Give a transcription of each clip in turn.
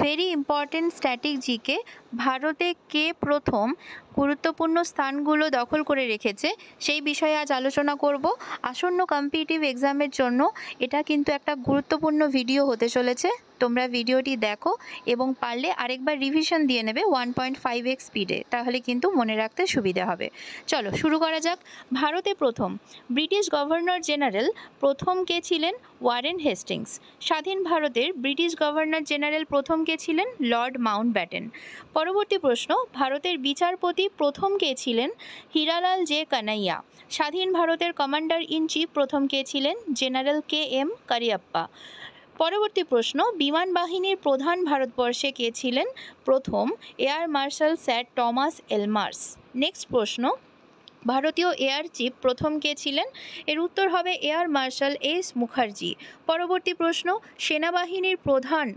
Very important static GK. ভারতে কে প্রথম গুরুত্বপূর্ণ স্থানগুলো দখল করে রেখেছে সেই বিষয়ে আজ আলোচনা করব। আসন্ন কম্পিটিটিভ এক্সামের জন্য এটা কিন্তু একটা গুরুত্বপূর্ণ ভিডিও হতে চলেছে। তোমরা ভিডিওটি দেখো এবং পারলে আরেকবার রিভিশন দিয়ে নেবে 1.5x স্পিডে, তাহলে কিন্তু মনে রাখতে সুবিধা হবে। চলো শুরু করা যাক। ভারতে প্রথম ব্রিটিশ গভর্নর জেনারেল প্রথম কে ছিলেন? Warren Hastings. স্বাধীন ভারতের ব্রিটিশ গভর্নর জেনারেল প্রথম কে ছিলেন? Lord Mountbatten. পরবর্তী প্রশ্ন, ভারতের বিচারপতি প্রথম কে ছিলেন? হীরালাল জে কানাইয়া। স্বাধীন ভারতের কমান্ডার ইন চিফ প্রথম কে ছিলেন? General KM Cariappa. পরবর্তী প্রশ্ন, বিমান বাহিনীর প্রধান ভারতবর্ষে কে ছিলেন? প্রথম air marshal sir Thomas Elmhirst. Next প্রশ্ন, ভারতীয় এয়ার চিফ প্রথম কে ছিলেন? এর উত্তর হবে এয়ার মার্শাল S মুখার্জি। পরবর্তী প্রশ্ন, সেনাবাহিনীর প্রধান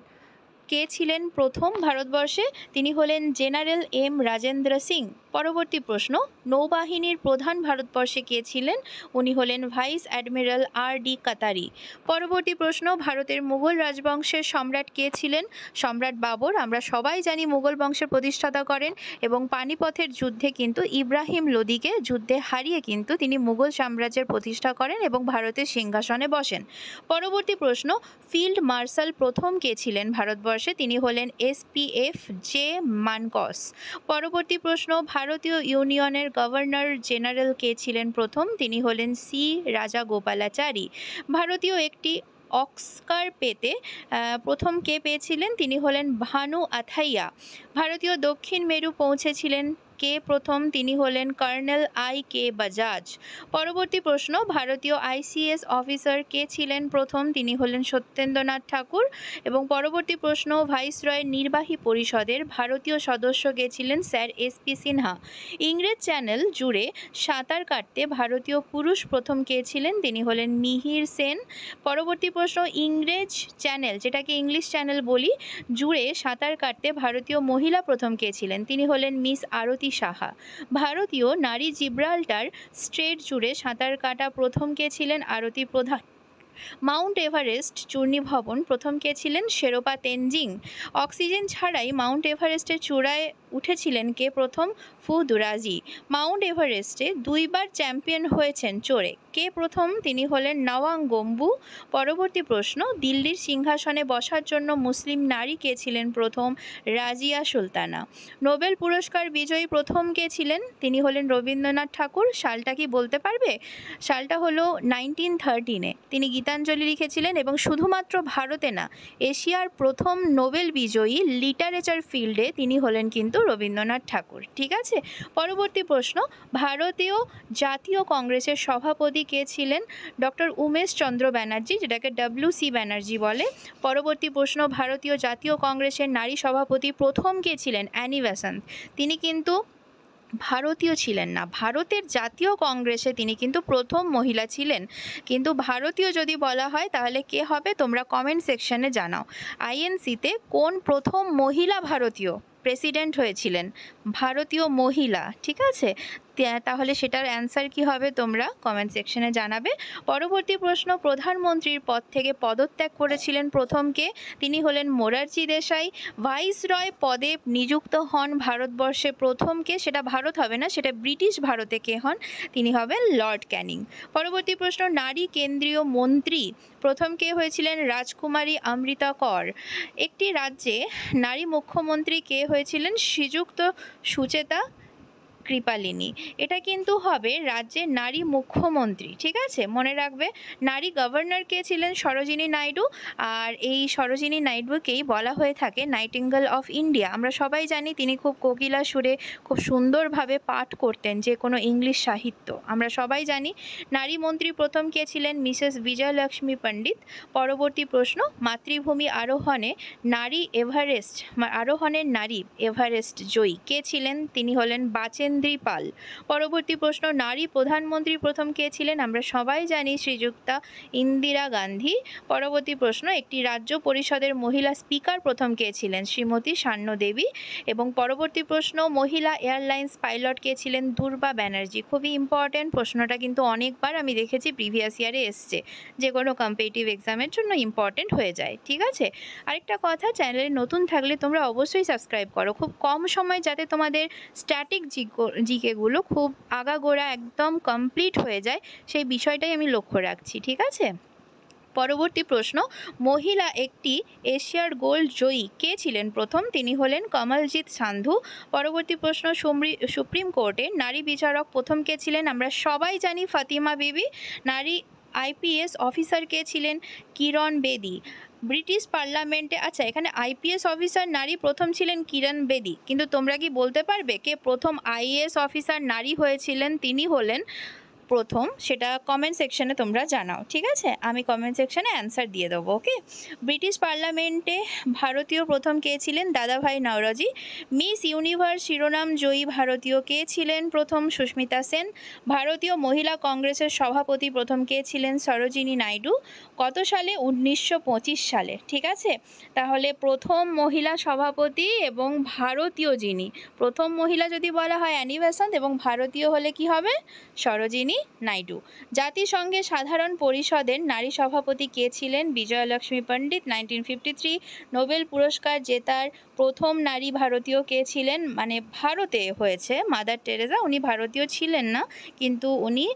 কে ছিলেন প্রথম ভারতবর্ষে? তিনি হলেন জেনারেল M রাজেন্দ্র সিং। পরবর্তী প্রশ্ন, নৌবাহিনীর প্রধান ভারতবর্ষে কে ছিলেন? উনি হলেন ভাইস অ্যাডমিরাল RD কাতারি। পরবর্তী প্রশ্ন, ভারতের মুঘল রাজবংশের সম্রাট কে ছিলেন? সম্রাট বাবর। আমরা সবাই জানি মুঘল বংশের প্রতিষ্ঠাতা করেন এবং পানিপথের যুদ্ধে কিন্তু ইব্রাহিম লোদিকে যুদ্ধে হারিয়ে কিন্তু তিনি মুঘল সাম্রাজ্যের প্রতিষ্ঠা করেন এবং ভারতের সিংহাসনে বসেন। পরবর্তী প্রশ্ন, ফিল্ড মার্শাল প্রথম কে ছিলেন ভারতবর্ষে? তিনি হলেন SPF জে মানকস। পরবর্তী প্রশ্ন, ভারতীয় ইউনিয়নের গভর্নর জেনারেল কে ছিলেন প্রথম? তিনি হলেন C রাজাগোপালাচারী। ভারতীয় একটি অস্কার পেতে প্রথম কে পেয়েছিলেন? তিনি হলেন ভানু আথাইয়া। ভারতীয় দক্ষিণ মেরু পৌঁছেছিলেন কে প্রথম? তিনি হলেন কর্নেল IK বাজাজ। পরবর্তী প্রশ্ন, ভারতীয় ICS অফিসার কে ছিলেন প্রথম? তিনি হলেন সত্যেন্দ্রনাথ ঠাকুর। এবং পরবর্তী প্রশ্ন, ভাইসরয়ের নির্বাহী পরিষদের ভারতীয় সদস্য কে ছিলেন? Sir SP Sinha. ইংরেজ চ্যানেল জুড়ে সাঁতার কাটতে ভারতীয় পুরুষ প্রথম কে ছিলেন? তিনি হলেন মিহির সেন। পরবর্তী প্রশ্ন, ইংরেজ চ্যানেল, যেটাকে ইংলিশ চ্যানেল বলি, জুড়ে সাঁতার কাটতে ভারতীয় মহিলা প্রথম কে ছিলেন? তিনি হলেন মিস আরতি সাহা। ভারতীয় নারী জিব্রাল্টার স্ট্রেট জুড়ে সাঁতার কাটা প্রথম কে ছিলেন? আরতি প্রধান। মাউন্ট এভারেস্ট চূর্ণীভবন প্রথম কে ছিলেন? শেরোপা তেনজিং। অক্সিজেন ছাড়াই মাউন্ট এভারেস্টের চূড়ায় উঠেছিলেন কে প্রথম? ফু দুরাজি। মাউন্ট এভারেস্টে দুইবার চ্যাম্পিয়ন হয়েছেন চড়ে কে প্রথম? তিনি হলেন নওয়াং গম্বু। পরবর্তী প্রশ্ন, দিল্লির সিংহাসনে বসার জন্য মুসলিম নারী কে ছিলেন প্রথম? রাজিয়া সুলতানা। নোবেল পুরস্কার বিজয়ী প্রথম কে ছিলেন? তিনি হলেন রবীন্দ্রনাথ ঠাকুর। সালটা কি বলতে পারবে? সালটা হলো 1913-এ তিনি গীতাঞ্জলি লিখেছিলেন এবং শুধুমাত্র ভারতে না, এশিয়ার প্রথম নোবেল বিজয়ী লিটারেচার ফিল্ডে তিনি হলেন কিন্তু রবীন্দ্রনাথ ঠাকুর। ঠিক আছে। পরবর্তী প্রশ্ন, ভারতীয় জাতীয় কংগ্রেসের সভাপতি কে ছিলেন? ডক্টর উমেশ চন্দ্র ব্যানার্জি, যেটাকে WC ব্যানার্জি বলে। পরবর্তী প্রশ্ন, ভারতীয় জাতীয় কংগ্রেসের নারী সভাপতি প্রথম কে ছিলেন? Annie Besant. তিনি কিন্তু ভারতীয় ছিলেন না, ভারতের জাতীয় কংগ্রেসে তিনি কিন্তু প্রথম মহিলা ছিলেন। কিন্তু ভারতীয় যদি বলা হয় তাহলে কে হবে? তোমরা কমেন্ট সেকশনে জানাও। INC-তে কোন প্রথম মহিলা ভারতীয় প্রেসিডেন্ট হয়েছিলেন? ভারতীয় মহিলা। ঠিক আছে, তাহলে সেটার অ্যান্সার কি হবে তোমরা কমেন্ট সেকশনে জানাবে। পরবর্তী প্রশ্ন, প্রধানমন্ত্রীর পদ থেকে পদত্যাগ করেছিলেন প্রথম কে? তিনি হলেন মোরারজি দেশাই। ভাইসরয় পদে নিযুক্ত হন ভারতবর্ষে প্রথম কে? সেটা ভারত হবে না, সেটা ব্রিটিশ ভারতে কে হন? তিনি হবেন লর্ড ক্যানিং। পরবর্তী প্রশ্ন, নারী কেন্দ্রীয় মন্ত্রী প্রথম কে হয়েছিলেন? রাজকুমারী অমৃতা কর। একটি রাজ্যে নারী মুখ্যমন্ত্রী কে হয়েছিলেন? শ্রীযুক্ত সুচেতা কৃপালিনী। এটা কিন্তু হবে রাজ্যের নারী মুখ্যমন্ত্রী। ঠিক আছে, মনে রাখবে। নারী গভর্নর কে ছিলেন? সরোজিনী নাইডু। আর এই সরোজিনী নাইডুকেই বলা হয়ে থাকে নাইটিঙ্গেল অফ ইন্ডিয়া। আমরা সবাই জানি তিনি খুব কোকিলা সুরে খুব সুন্দরভাবে পাঠ করতেন যে কোনো ইংলিশ সাহিত্য, আমরা সবাই জানি। নারী মন্ত্রী প্রথম কে ছিলেন? মিসেস বিজয়লক্ষ্মী পণ্ডিত। পরবর্তী প্রশ্ন, মাতৃভূমি আরোহণে নারী এভারেস্ট আরোহণের নারী এভারেস্ট জয়ী কে ছিলেন? তিনি হলেন বাচেন্দ্র সুনীন্দ্রি পাল। পরবর্তী প্রশ্ন, নারী প্রধানমন্ত্রী প্রথম কে ছিলেন? আমরা সবাই জানি শ্রীযুক্তা ইন্দিরা গান্ধী। পরবর্তী প্রশ্ন, একটি রাজ্য পরিষদের মহিলা স্পিকার প্রথম কে ছিলেন? শ্রীমতী সান্য দেবী। এবং পরবর্তী প্রশ্ন, মহিলা এয়ারলাইন্স পাইলট কে ছিলেন? দুর্বা ব্যানার্জি। খুবই ইম্পর্ট্যান্ট প্রশ্নটা, কিন্তু অনেকবার আমি দেখেছি প্রিভিয়াস ইয়ারে এসছে, যে কোনো কম্পিটিটিভ এক্সামের জন্য ইম্পর্ট্যান্ট হয়ে যায়। ঠিক আছে, আরেকটা কথা, চ্যানেলে নতুন থাকলে তোমরা অবশ্যই সাবস্ক্রাইব করো। খুব কম সময় যাতে তোমাদের স্ট্যাটিক জিকেগুলো খুব আগাগোড়া একদম কমপ্লিট হয়ে যায়, সেই বিষয়টাই আমি লক্ষ্য রাখছি। ঠিক আছে, পরবর্তী প্রশ্ন, মহিলা একটি এশিয়ার গোল্ড জয়ী কে ছিলেন প্রথম? তিনি হলেন কমলজিৎ সান্ধু। পরবর্তী প্রশ্ন, সুপ্রিম কোর্টের নারী বিচারক প্রথম কে ছিলেন? আমরা সবাই জানি ফাতিমা বিবি। নারী আইপিএস অফিসার কে ছিলেন? কিরণ বেদি। ব্রিটিশ পার্লামেন্টে, আচ্ছা এখানে আইপিএস অফিসার নারী প্রথম ছিলেন কিরণ বেদি, কিন্তু তোমরা কি বলতে পারবে কে প্রথম আইএএস অফিসার নারী হয়েছিলেন? তিনি হলেন প্রথম, সেটা কমেন্ট সেকশনে তোমরা জানাও। ঠিক আছে, আমি কমেন্ট সেকশনে অ্যান্সার দিয়ে দেবো। ওকে, ব্রিটিশ পার্লামেন্টে ভারতীয় প্রথম কে ছিলেন? দাদাভাই নওরোজি। মিস ইউনিভার্স শিরোনাম জয়ী ভারতীয় কে ছিলেন প্রথম? সুস্মিতা সেন। ভারতীয় মহিলা কংগ্রেসের সভাপতি প্রথম কে ছিলেন? সরোজিনী নাইডু। কত সালে? 1925 সালে। ঠিক আছে, তাহলে প্রথম মহিলা সভাপতি এবং ভারতীয় যিনি প্রথম মহিলা যদি বলা হয় অ্যানি বেসান্ত, এবং ভারতীয় হলে কি হবে? সরোজিনী নাইডু। জাতিসংঘের সাধারণ পরিষদের নারী সভাপতি কে ছিলেন? বিজয়লক্ষ্মী পণ্ডিত। 1953 নোবেল পুরস্কার জেতার প্রথম নারী ভারতীয় কে ছিলেন? মানে ভারতে হয়েছে, মাদার টেরেসা। উনি ভারতীয় ছিলেন না, কিন্তু উনি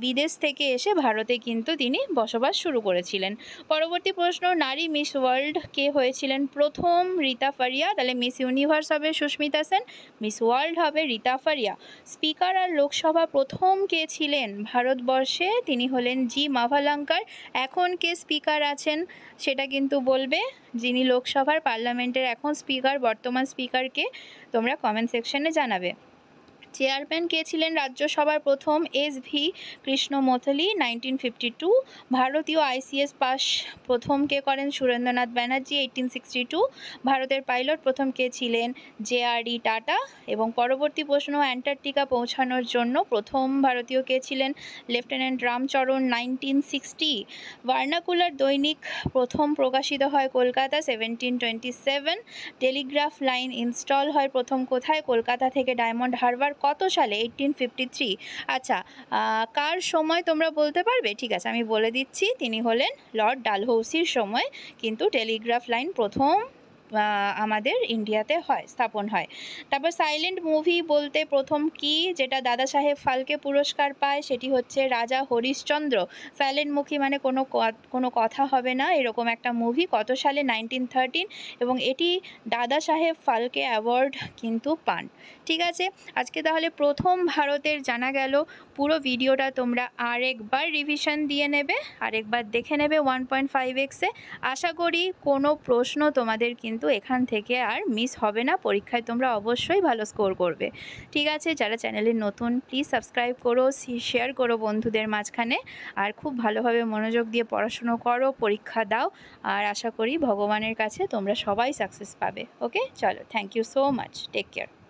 বিদেশ থেকে এসে ভারতে কিন্তু তিনি বসবাস শুরু করেছিলেন। পরবর্তী প্রশ্ন, নারী মিস ওয়ার্ল্ড কে হয়েছিলেন প্রথম? রীতা ফারিয়া। তাহলে মিস ইউনিভার্স হবে সুস্মিতা সেন, মিস ওয়ার্ল্ড হবে রীতা ফারিয়া। স্পিকার আর লোকসভা প্রথম কে ছিলেন ভারতবর্ষে? তিনি হলেন জি মাভালাঙ্কার। এখন কে স্পিকার আছেন সেটা কিন্তু বলবে, যিনি লোকসভার পার্লামেন্টের এখন স্পিকার, বর্তমান স্পিকারকে তোমরা কমেন্ট সেকশনে জানাবে। চেয়ারম্যান কে ছিলেন রাজ্যসভার প্রথম? এস.ভি. কৃষ্ণমথলি। 1952 ভারতীয় আইসিএস পাস প্রথম কে করেন? সুরেন্দ্রনাথ ব্যানার্জি। 1862 ভারতের পাইলট প্রথম কে ছিলেন? জে.আর.ডি. টাটা। এবং পরবর্তী প্রশ্ন, অ্যান্টার্কটিকা পৌঁছানোর জন্য প্রথম ভারতীয় কে ছিলেন? লেফটেন্যান্ট রামচরণ। 1960 ভার্নাকুলার দৈনিক প্রথম প্রকাশিত হয় কলকাতা। 1727 টেলিগ্রাফ লাইন ইনস্টল হয় প্রথম কোথায়? কলকাতা থেকে ডায়মন্ড হারবার। কত সালে? 1853। আচ্ছা, কার সময় তোমরা বলতে পারবে? ঠিক আছে, আমি বলে দিচ্ছি, তিনি হলেন লর্ড ডালহৌসির সময় কিন্তু টেলিগ্রাফ লাইন প্রথম আমাদের ইন্ডিয়াতে স্থাপন হয়। তারপর সাইলেন্ট মুভি বলতে প্রথম কি যেটা দাদা সাহেব ফালকে পুরস্কার পায়? সেটি হচ্ছে রাজা হরিশ্চন্দ্র। সাইলেন্ট মুভি মানে কোনো কথা হবে না, এরকম একটা মুভি। কত সালে? 1913, এবং এটি দাদা সাহেব ফালকে অ্যাওয়ার্ড কিন্তু পান। ঠিক আছে, আজকে তাহলে প্রথম ভারতের জানা গেল। পুরো ভিডিওটা তোমরা আরেকবার রিভিশন দিয়ে নেবে, আরেকবার দেখে নেবে 1.5x-এ। আশা করি কোনো প্রশ্ন তোমাদের কিন্তু এখান থেকে আর মিস হবে না, পরীক্ষায় তোমরা অবশ্যই ভালো স্কোর করবে। ঠিক আছে, যারা চ্যানেলে নতুন প্লিজ সাবস্ক্রাইব করো, শেয়ার করো বন্ধুদের মাঝখানে, আর খুব ভালোভাবে মনোযোগ দিয়ে পড়াশুনো করো, পরীক্ষা দাও, আর আশা করি ভগবানের কাছে তোমরা সবাই সাকসেস পাবে। ওকে, চলো, thank you so much, take care.